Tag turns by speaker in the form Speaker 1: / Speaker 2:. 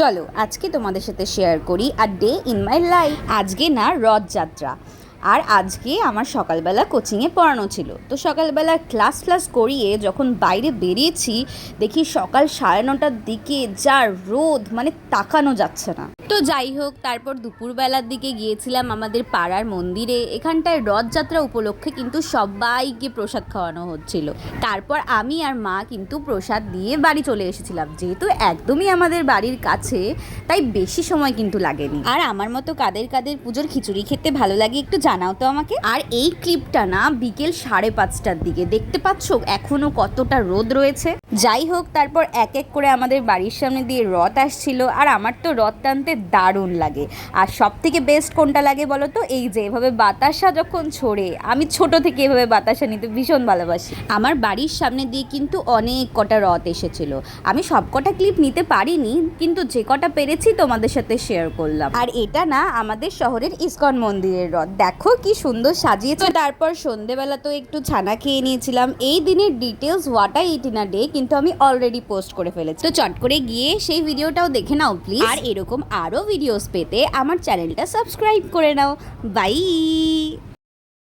Speaker 1: চলো আজকে তোমাদের সাথে শেয়ার করি a day in my life. আজকে না রথযাত্রা, আর আজকে আমার সকালবেলা কোচিংয়ে পড়ানো ছিল। তো সকালবেলা ক্লাস করিয়ে যখন বাইরে বেরিয়েছি, দেখি সকাল 9:30টার দিকে যা রোদ, মানে তাকানো যাচ্ছে না। তো যাই হোক, তারপর দুপুরবেলার দিকে গিয়েছিলাম আমাদের পাড়ার মন্দিরে। এখানটায় রথযাত্রা উপলক্ষে কিন্তু সবাইকে প্রসাদ খাওয়ানো হচ্ছিল। তারপর আমি আর মা কিন্তু প্রসাদ দিয়ে বাড়ি চলে এসেছিলাম। যেহেতু একদমই আমাদের বাড়ির কাছে, তাই বেশি সময় কিন্তু লাগেনি। আর আমার মতো কাদের কাদের পুজোর খিচুড়ি খেতে ভালো লাগে একটু জানাও তো আমাকে। আর এই ক্লিপটা না বিকেল 5:30টার দিকে, দেখতে পাচ্ছ এখনো কতটা রোদ রয়েছে। যাই হোক, তারপর এক এক করে আমাদের বাড়ির সামনে দিয়ে রথ আসছিল। আর আমার তো রথ টানতে দারুণ লাগে। আর সব থেকে বেস্ট কোনটা লাগে বলো তো? এই যে এভাবে বাতাসা যখন ছোড়ে, আমি ছোট থেকে এভাবে বাতাসা নিতে ভীষণ ভালোবাসি। আমার বাড়ির সামনে দিয়ে কিন্তু অনেক কটা রথ এসেছিল। আমি সব কটা ক্লিপ নিতে পারিনি, কিন্তু যে কটা পেরেছি তোমাদের সাথে শেয়ার করলাম। আর এটা না আমাদের শহরের ইসকন মন্দিরের রথ, দেখো কি সুন্দর সাজিয়েছে। তারপর সন্ধেবেলা তো একটু ছানা খেয়ে নিয়েছিলাম। এই দিনের details what I it in a day কিন্তু আমি অলরেডি পোস্ট করে ফেলেছি, তো চট করে গিয়ে সেই ভিডিওটাও দেখে নাও প্লিজ। আর এরকম আরও ভিডিওস পেতে আমার চ্যানেলটা সাবস্ক্রাইব করে নাও। বাই।